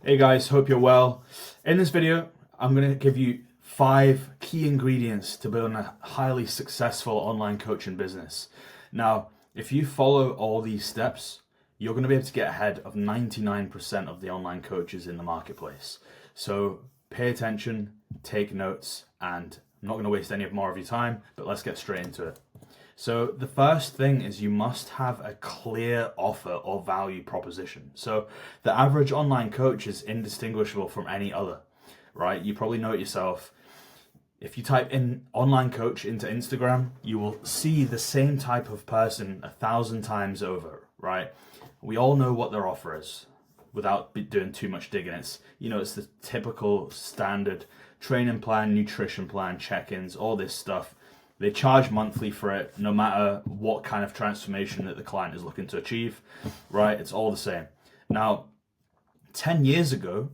Hey guys, hope you're well. In this video, I'm going to give you 5 key ingredients to build a highly successful online coaching business. Now, if you follow all these steps, you're going to be able to get ahead of 99% of the online coaches in the marketplace. So pay attention, take notes, and I'm not going to waste any more of your time, but let's get straight into it. So the first thing is you must have a clear offer or value proposition. So the average online coach is indistinguishable from any other, right? You probably know it yourself. If you type in online coach into Instagram, you will see the same type of person 1,000 times over, right? We all know what their offer is without doing too much digging. It's the typical standard training plan, nutrition plan, check-ins, all this stuff. They charge monthly for it, no matter what kind of transformation that the client is looking to achieve, right? It's all the same. Now, 10 years ago,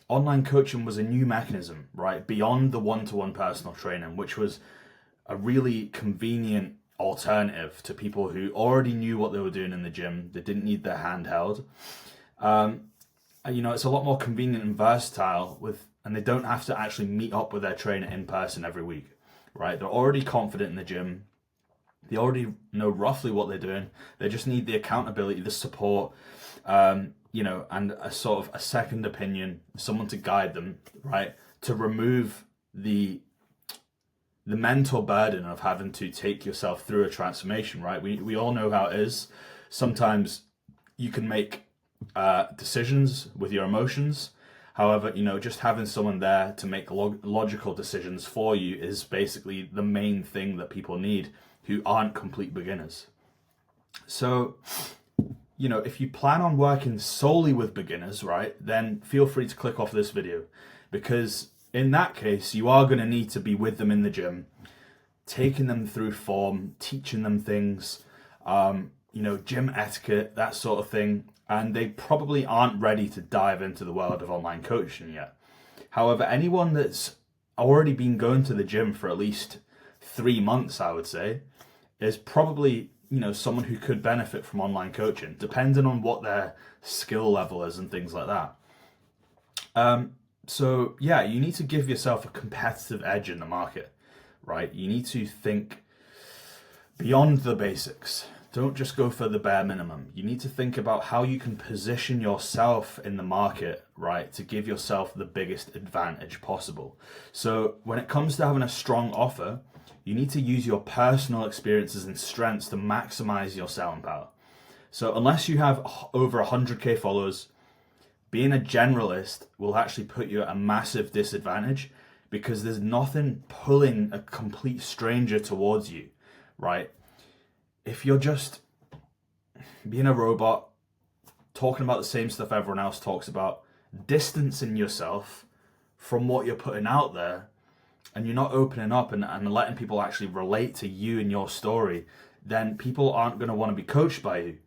online coaching was a new mechanism, right? Beyond the one-to-one personal training, which was a really convenient alternative to people who already knew what they were doing in the gym. They didn't need their hand held. It's a lot more convenient and versatile and they don't have to actually meet up with their trainer in person every week. Right, they're already confident in the gym. They already know roughly what they're doing. They just need the accountability, the support, and a sort of a second opinion, someone to guide them, right, to remove the mental burden of having to take yourself through a transformation. Right, we all know how it is. Sometimes you can make decisions with your emotions. However, just having someone there to make logical decisions for you is basically the main thing that people need who aren't complete beginners. So, if you plan on working solely with beginners, right, then feel free to click off this video, because in that case, you are going to need to be with them in the gym, taking them through form, teaching them things, gym etiquette, that sort of thing. And they probably aren't ready to dive into the world of online coaching yet. However, anyone that's already been going to the gym for at least 3 months, I would say, is probably, someone who could benefit from online coaching, depending on what their skill level is and things like that. You need to give yourself a competitive edge in the market, right? You need to think beyond the basics. Don't just go for the bare minimum. You need to think about how you can position yourself in the market, right, to give yourself the biggest advantage possible. So when it comes to having a strong offer, you need to use your personal experiences and strengths to maximize your selling power. So unless you have over 100K followers, being a generalist will actually put you at a massive disadvantage, because there's nothing pulling a complete stranger towards you, right? If you're just being a robot, talking about the same stuff everyone else talks about, distancing yourself from what you're putting out there, and you're not opening up and letting people actually relate to you and your story, then people aren't going to want to be coached by you,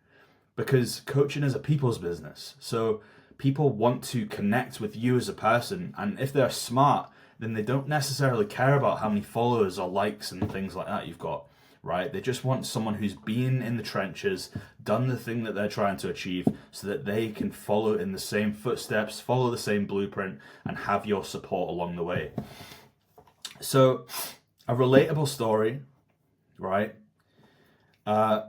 because coaching is a people's business. So people want to connect with you as a person, and if they're smart, then they don't necessarily care about how many followers or likes and things like that you've got. Right? They just want someone who's been in the trenches, done the thing that they're trying to achieve, so that they can follow in the same footsteps, follow the same blueprint, and have your support along the way. So, a relatable story, right? A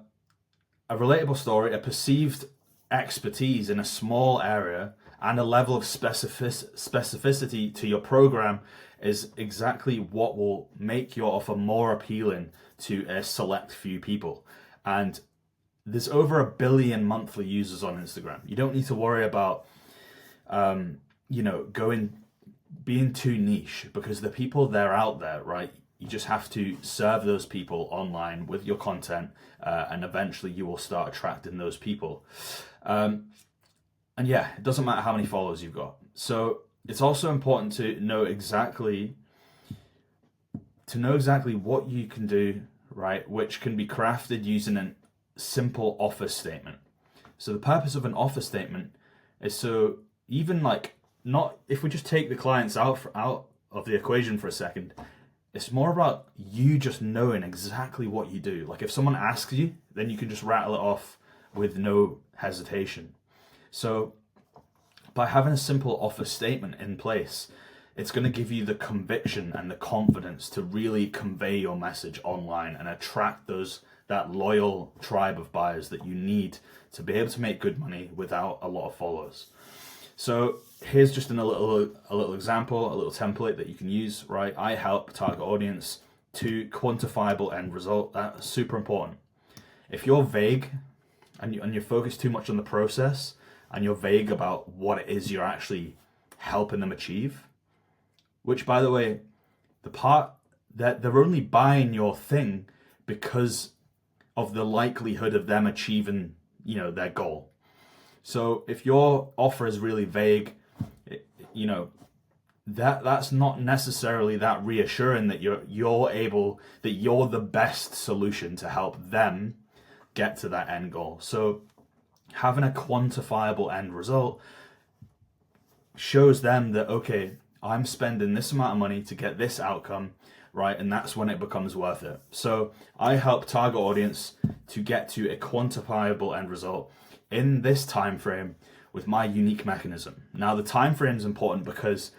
perceived expertise in a small area, and a level of specificity to your program is exactly what will make your offer more appealing to a select few people. And there's over 1 billion monthly users on Instagram. You don't need to worry about, being too niche, because the people, they're out there, right? You just have to serve those people online with your content, and eventually you will start attracting those people. It doesn't matter how many followers you've got. So it's also important to know exactly what you can do, right, which can be crafted using a simple offer statement. So the purpose of an offer statement is so if we just take the clients out of the equation for a second, it's more about you just knowing exactly what you do. Like if someone asks you, then you can just rattle it off with no hesitation. So By having a simple offer statement in place, it's going to give you the conviction and the confidence to really convey your message online and attract that loyal tribe of buyers that you need to be able to make good money without a lot of followers. So here's just a little example, a little template that you can use, right? I help target audience to quantifiable end result. That's super important. If you're vague and you're focused too much on the process and you're vague about what it is you're actually helping them achieve, which, by the way, the part that they're only buying your thing because of the likelihood of them achieving, their goal. So if your offer is really vague, that's not necessarily that reassuring that you're the best solution to help them get to that end goal. So having a quantifiable end result shows them that, okay, I'm spending this amount of money to get this outcome, right? And that's when it becomes worth it. So I help target audience to get to a quantifiable end result in this time frame with my unique mechanism. Now, the time frame is important because,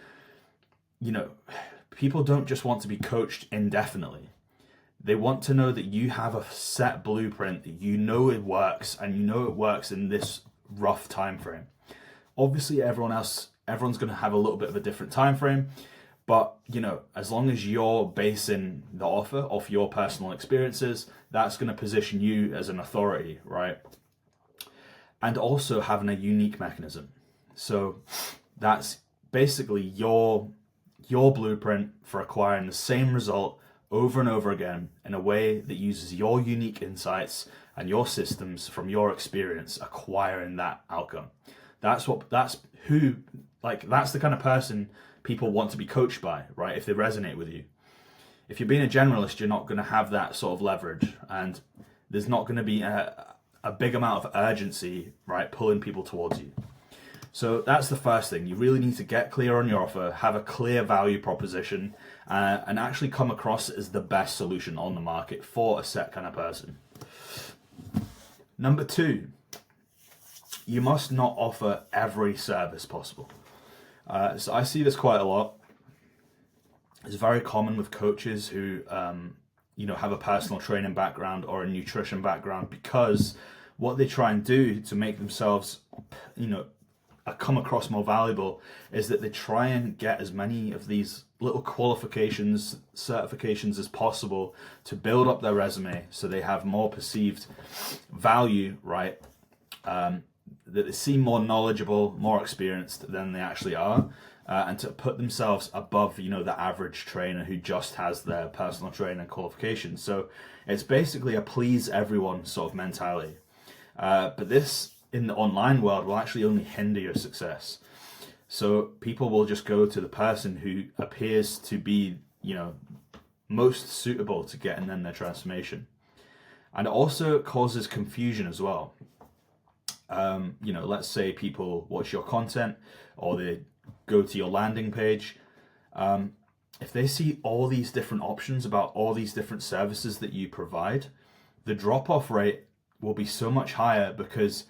people don't just want to be coached indefinitely. They want to know that you have a set blueprint, that it works, and it works in this rough time frame. Obviously, everyone's going to have a little bit of a different time frame, but as long as you're basing the offer off your personal experiences, that's going to position you as an authority, right? And also having a unique mechanism. So that's basically your blueprint for acquiring the same result over and over again in a way that uses your unique insights and your systems from your experience acquiring that outcome. That's the kind of person people want to be coached by, right? If they resonate with you. If you're being a generalist, you're not going to have that sort of leverage, and there's not going to be a big amount of urgency, right, pulling people towards you. So that's the first thing. You really need to get clear on your offer, have a clear value proposition, and actually come across as the best solution on the market for a set kind of person. Number 2, you must not offer every service possible. So I see this quite a lot. It's very common with coaches who, have a personal training background or a nutrition background, because what they try and do to make themselves, come across more valuable is that they try and get as many of these little qualifications, certifications as possible to build up their resume so they have more perceived value, right? That they seem more knowledgeable, more experienced than they actually are, and to put themselves above, the average trainer who just has their personal training qualifications. So it's basically a please everyone sort of mentality. But this, in the online world, will actually only hinder your success. So people will just go to the person who appears to be, most suitable to getting them their transformation. And it also causes confusion as well. Let's say people watch your content or they go to your landing page. If they see all these different options about all these different services that you provide, the drop-off rate will be so much higher because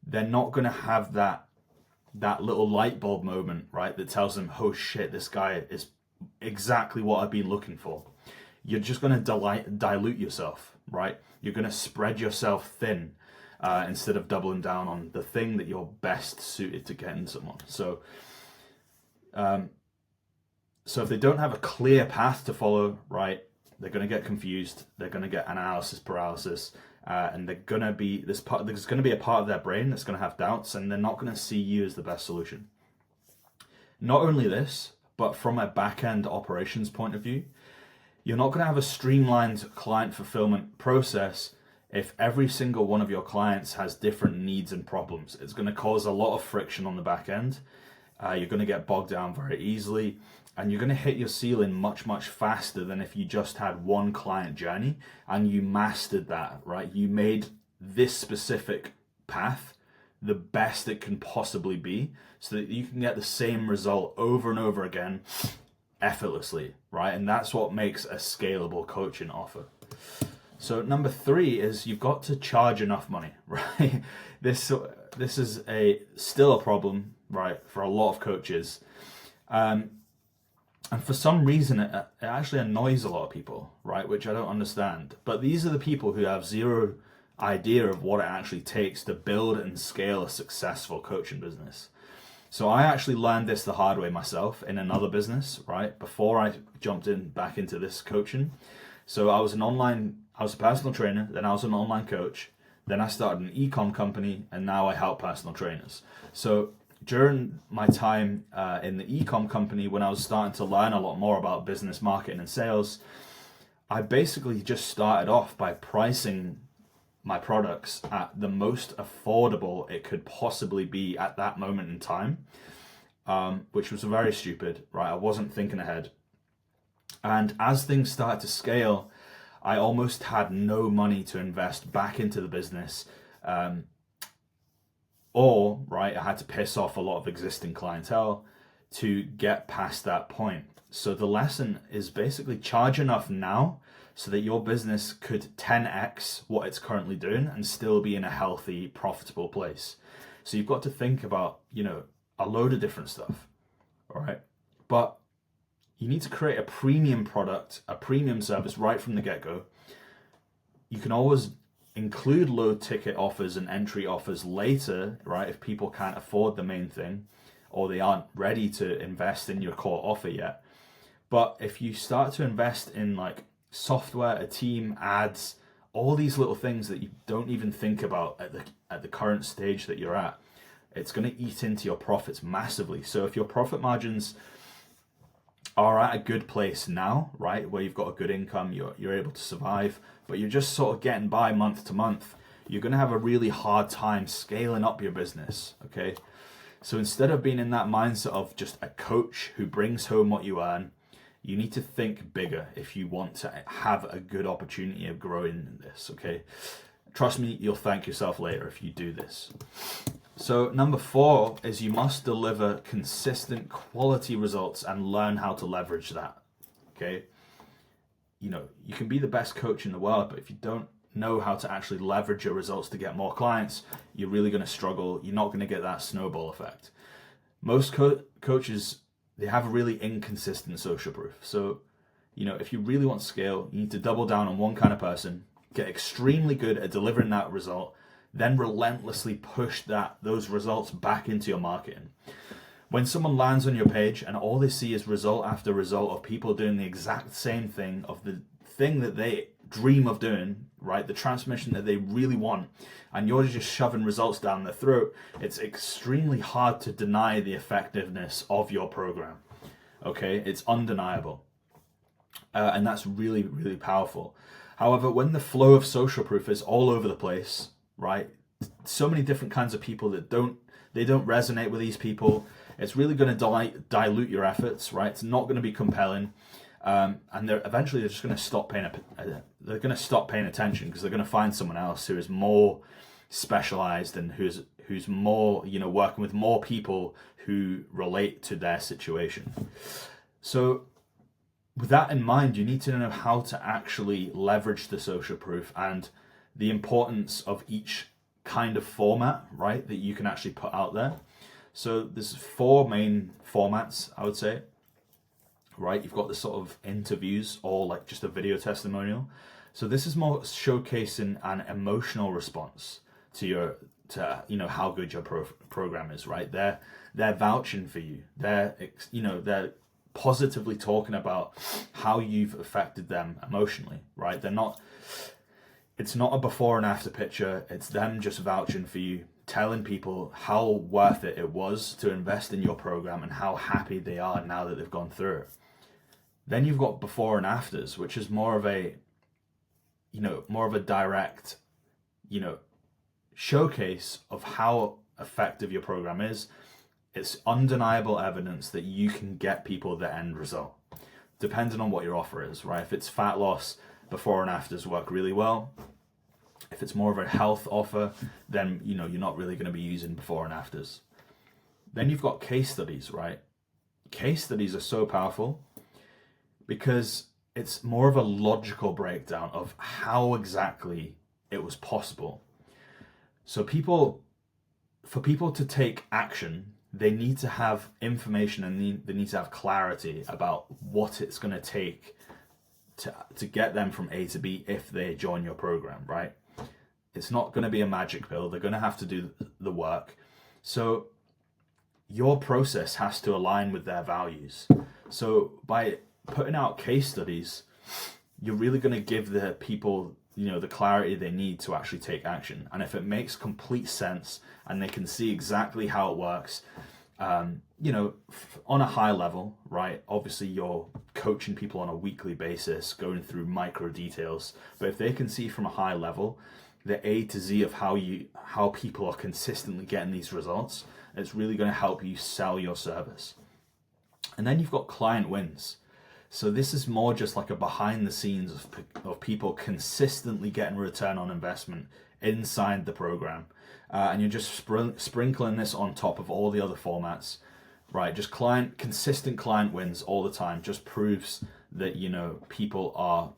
they're not going to have that little light bulb moment, right, that tells them, oh shit, this guy is exactly what I've been looking for. You're just going to dilute yourself, right? You're going to spread yourself thin instead of doubling down on the thing that you're best suited to getting someone. So if they don't have a clear path to follow, right, they're going to get confused. They're going to get analysis paralysis. And there's going to be a part of their brain that's going to have doubts, and they're not going to see you as the best solution. Not only this, but from a back-end operations point of view, you're not going to have a streamlined client fulfillment process if every single one of your clients has different needs and problems. It's going to cause a lot of friction on the back end. You're going to get bogged down very easily, and you're going to hit your ceiling much, much faster than if you just had one client journey and you mastered that, right? You made this specific path the best it can possibly be so that you can get the same result over and over again effortlessly, right? And that's what makes a scalable coaching offer. So number three is you've got to charge enough money, right? This is still a problem, right, for a lot of coaches. And for some reason, it actually annoys a lot of people, right, which I don't understand. But these are the people who have zero idea of what it actually takes to build and scale a successful coaching business. So I actually learned this the hard way myself in another business, right, before I jumped back into this coaching. So I was a personal trainer, then I was an online coach, then I started an e-com company, and now I help personal trainers. So during my time in the e-com company, when I was starting to learn a lot more about business marketing and sales, I basically just started off by pricing my products at the most affordable it could possibly be at that moment in time, which was very stupid, right? I wasn't thinking ahead. And as things started to scale, I almost had no money to invest back into the business. Right, I had to piss off a lot of existing clientele to get past that point. So the lesson is basically charge enough now so that your business could 10x what it's currently doing and still be in a healthy, profitable place. So you've got to think about, a load of different stuff, all right? But you need to create a premium product, a premium service right from the get-go. You can always include low ticket offers and entry offers later, right? If people can't afford the main thing or they aren't ready to invest in your core offer yet. But if you start to invest in like software, a team, ads, all these little things that you don't even think about at the current stage that you're at, it's going to eat into your profits massively. So if your profit margins are at a good place now, right, where you've got a good income, you're able to survive, but you're just sort of getting by month to month, you're going to have a really hard time scaling up your business, okay? So instead of being in that mindset of just a coach who brings home what you earn, you need to think bigger if you want to have a good opportunity of growing in this, okay? Trust me, you'll thank yourself later if you do this. So number 4 is you must deliver consistent quality results and learn how to leverage that, okay? You can be the best coach in the world, but if you don't know how to actually leverage your results to get more clients, you're really going to struggle. You're not going to get that snowball effect. Most coaches, they have a really inconsistent social proof. So, if you really want to scale, you need to double down on one kind of person, get extremely good at delivering that result, then relentlessly push those results back into your marketing. When someone lands on your page and all they see is result after result of people doing the exact same thing, of the thing that they dream of doing, right, the transformation that they really want, and you're just shoving results down their throat, it's extremely hard to deny the effectiveness of your program, okay? It's undeniable. And that's really, really powerful. However, when the flow of social proof is all over the place, right, so many different kinds of people that don't resonate with these people, it's really going to dilute your efforts, right? It's not going to be compelling, and they're just going to stop paying. They're going to stop paying attention because they're going to find someone else who is more specialized and who's more, working with more people who relate to their situation. So with that in mind, you need to know how to actually leverage the social proof and the importance of each kind of format, right, that you can actually put out there. So there's 4 main formats, I would say, right? You've got the sort of interviews or like just a video testimonial. So this is more showcasing an emotional response to how good your program is, right? They're vouching for you. They're positively talking about how you've affected them emotionally, right? It's not a before and after picture. It's them just vouching for you, telling people how worth it was to invest in your program and how happy they are now that they've gone through it. Then you've got before and afters, which is more of a direct, showcase of how effective your program is. It's undeniable evidence that you can get people the end result, depending on what your offer is, right? If it's fat loss, before and afters work really well. If it's more of a health offer, then you're not really going to be using before and afters. Then you've got case studies, right? Case studies are so powerful because it's more of a logical breakdown of how exactly it was possible. So for people to take action, they need to have information and they need to have clarity about what it's going to take to get them from A to B if they join your program, right? It's not going to be a magic pill. They're going to have to do the work. So your process has to align with their values. So by putting out case studies, you're really going to give the people, the clarity they need to actually take action. And if it makes complete sense and they can see exactly how it works, on a high level, right? Obviously, you're coaching people on a weekly basis, going through micro details. But if they can see from a high level the A to Z of how people are consistently getting these results, it's really going to help you sell your service. And then you've got client wins. So this is more just like a behind the scenes of people consistently getting return on investment inside the program. And you're just sprinkling this on top of all the other formats, right? Just consistent client wins all the time just proves that, people are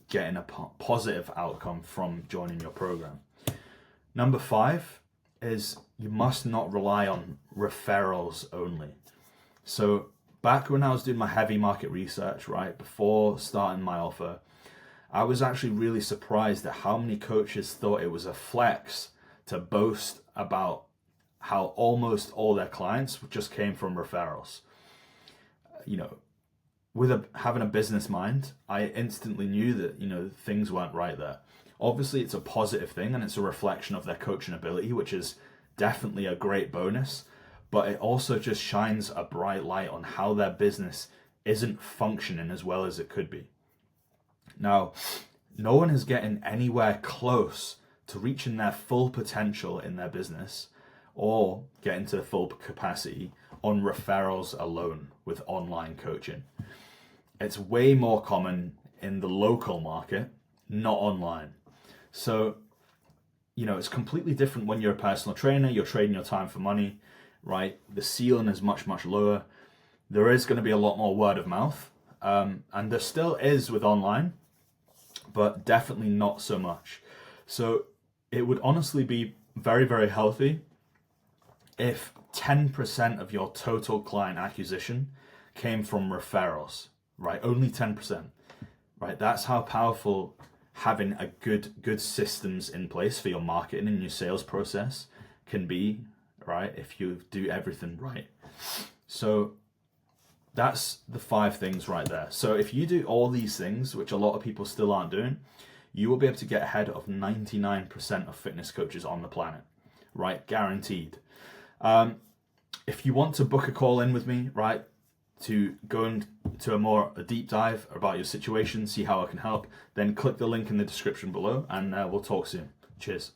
getting a positive outcome from joining your program. Number 5 is you must not rely on referrals only. So back when I was doing my heavy market research, right, before starting my offer, I was actually really surprised at how many coaches thought it was a flex to boast about how almost all their clients just came from referrals. With having a business mind, I instantly knew that, things weren't right there. Obviously, it's a positive thing and it's a reflection of their coaching ability, which is definitely a great bonus, but it also just shines a bright light on how their business isn't functioning as well as it could be. Now, no one is getting anywhere close to reaching their full potential in their business or getting to full capacity on referrals alone with online coaching. It's way more common in the local market, not online. So, it's completely different when you're a personal trainer, you're trading your time for money, right? The ceiling is much, much lower. There is going to be a lot more word of mouth, and there still is with online, but definitely not so much. So it would honestly be very, very healthy if 10% of your total client acquisition came from referrals, right? Only 10%, right? That's how powerful having a good systems in place for your marketing and your sales process can be, right? If you do everything right. So that's the 5 things right there. So if you do all these things, which a lot of people still aren't doing, you will be able to get ahead of 99% of fitness coaches on the planet, right? Guaranteed. If you want to book a call in with me, right, to go into a deep dive about your situation, see how I can help, then click the link in the description below and we'll talk soon. Cheers.